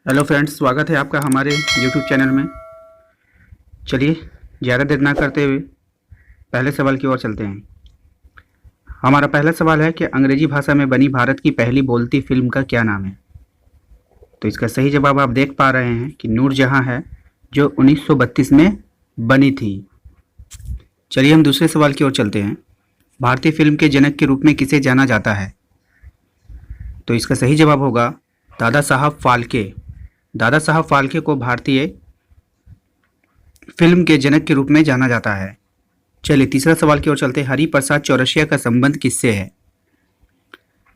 Hello friends, स्वागत है आपका हमारे यूट्यूब चैनल में। चलिए ज़्यादा देर ना करते हुए पहले सवाल की ओर चलते हैं। हमारा पहला सवाल है कि अंग्रेजी भाषा में बनी भारत की पहली बोलती फिल्म का क्या नाम है। तो इसका सही जवाब आप देख पा रहे हैं कि नूरजहां है, जो 1932 में बनी थी। चलिए हम दूसरे सवाल की ओर चलते हैं। भारतीय फिल्म के जनक के रूप में किसे जाना जाता है। तो इसका सही जवाब होगा दादा साहब फाल्के। दादा साहब फाल्के को भारतीय फिल्म के जनक के रूप में जाना जाता है। चलिए तीसरा सवाल की ओर चलते हैं। हरिप्रसाद चौरसिया का संबंध किससे है।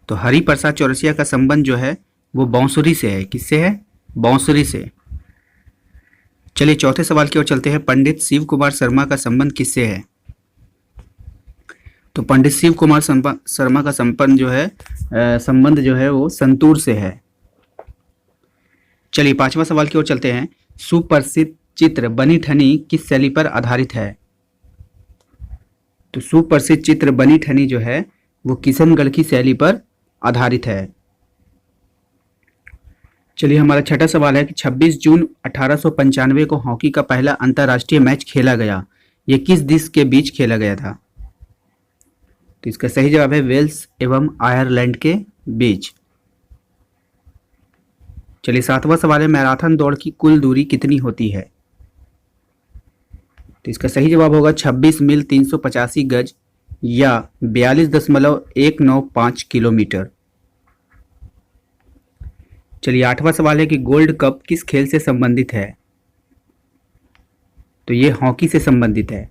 तो हरिप्रसाद चौरसिया का संबंध जो है वो बांसुरी से है। किससे है? बांसुरी से। चलिए चौथे सवाल की ओर चलते हैं। पंडित शिव कुमार शर्मा का संबंध किससे है। तो पंडित शिव कुमार शर्मा का संबंध जो है वो संतूर से है। चलिए पांचवा सवाल की ओर चलते हैं। सुप्रसिद्ध चित्र बनी ठनी किस शैली पर आधारित है। तो सुप्रसिद्ध चित्र बनी ठनी जो है वो किशनगढ़ की शैली पर आधारित है। चलिए हमारा छठा सवाल है कि 26 जून 1895 को हॉकी का पहला अंतर्राष्ट्रीय मैच खेला गया। ये किस देश के बीच खेला गया था। तो इसका सही जवाब है वेल्स एवं आयरलैंड के बीच। चलिए सातवां सवाल है मैराथन दौड़ की कुल दूरी कितनी होती है। तो इसका सही जवाब होगा 26 मील 385 गज या 42.195 किलोमीटर। चलिए आठवां सवाल है कि गोल्ड कप किस खेल से संबंधित है। तो ये हॉकी से संबंधित है।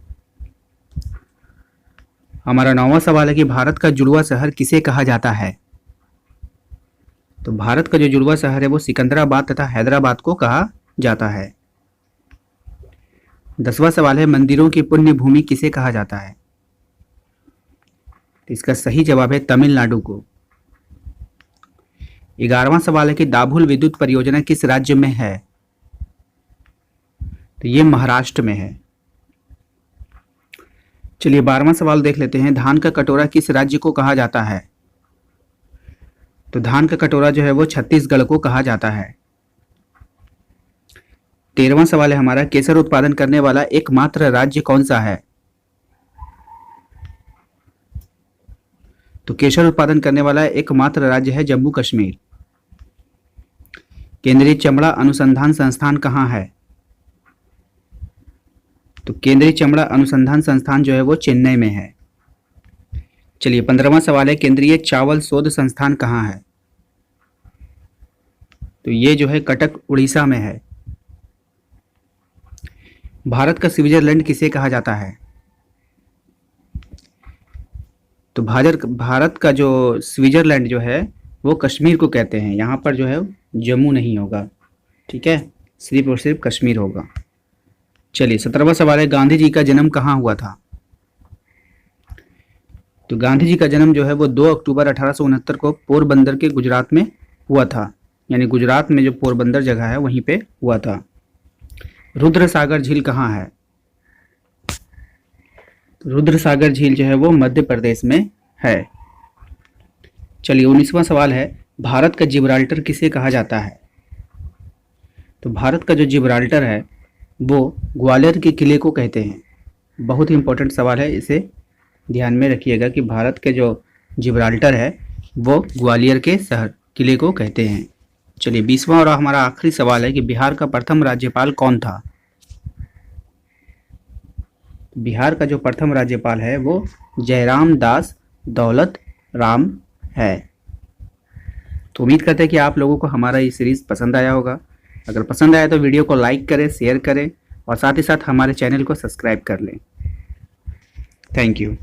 हमारा नौवां सवाल है कि भारत का जुड़वा शहर किसे कहा जाता है। तो भारत का जो जुड़वा शहर है वो सिकंदराबाद तथा हैदराबाद को कहा जाता है। 10वां सवाल है मंदिरों की पुण्य भूमि किसे कहा जाता है। तो इसका सही जवाब है तमिलनाडु को। 11वां सवाल है कि दाभोल विद्युत परियोजना किस राज्य में है। तो ये महाराष्ट्र में है। चलिए 12वां सवाल देख लेते हैं। धान का कटोरा किस राज्य को कहा जाता है। तो धान का कटोरा जो है वो छत्तीसगढ़ को कहा जाता है। 13वां सवाल है हमारा केसर उत्पादन करने वाला एकमात्र राज्य कौन सा है। तो केसर उत्पादन करने वाला एकमात्र राज्य है जम्मू कश्मीर। केंद्रीय चमड़ा अनुसंधान संस्थान कहाँ है। तो केंद्रीय चमड़ा अनुसंधान संस्थान जो है वो चेन्नई में है। चलिए 15वां सवाल है केंद्रीय चावल शोध संस्थान कहाँ है। तो ये जो है कटक उड़ीसा में है। भारत का स्विट्जरलैंड किसे कहा जाता है। तो भारत का जो स्विट्जरलैंड जो है वो कश्मीर को कहते हैं। यहाँ पर जो है जम्मू नहीं होगा, ठीक है, सिर्फ और सिर्फ कश्मीर होगा। चलिए 17वां सवाल है गांधी जी का जन्म कहाँ हुआ था। तो गांधी जी का जन्म जो है वो 2 अक्टूबर 1869 को पोरबंदर के गुजरात में हुआ था। यानी गुजरात में जो पोरबंदर जगह है वहीं पे हुआ था। रुद्र सागर झील कहाँ है। रुद्र सागर झील जो है वो मध्य प्रदेश में है। चलिए 19वां सवाल है भारत का जिब्राल्टर किसे कहा जाता है। तो भारत का जो जिब्राल्टर है वो ग्वालियर के किले को कहते हैं। बहुत ही इंपॉर्टेंट सवाल है, इसे ध्यान में रखिएगा कि भारत के जो जिब्राल्टर है वो ग्वालियर के शहर किले को कहते हैं। चलिए 20वां और हमारा आखिरी सवाल है कि बिहार का प्रथम राज्यपाल कौन था। बिहार का जो प्रथम राज्यपाल है वो जयराम दास दौलत राम है। तो उम्मीद करते हैं कि आप लोगों को हमारा ये सीरीज़ पसंद आया होगा। अगर पसंद आया तो वीडियो को लाइक करें, शेयर करें और साथ ही साथ हमारे चैनल को सब्सक्राइब कर लें। Thank you.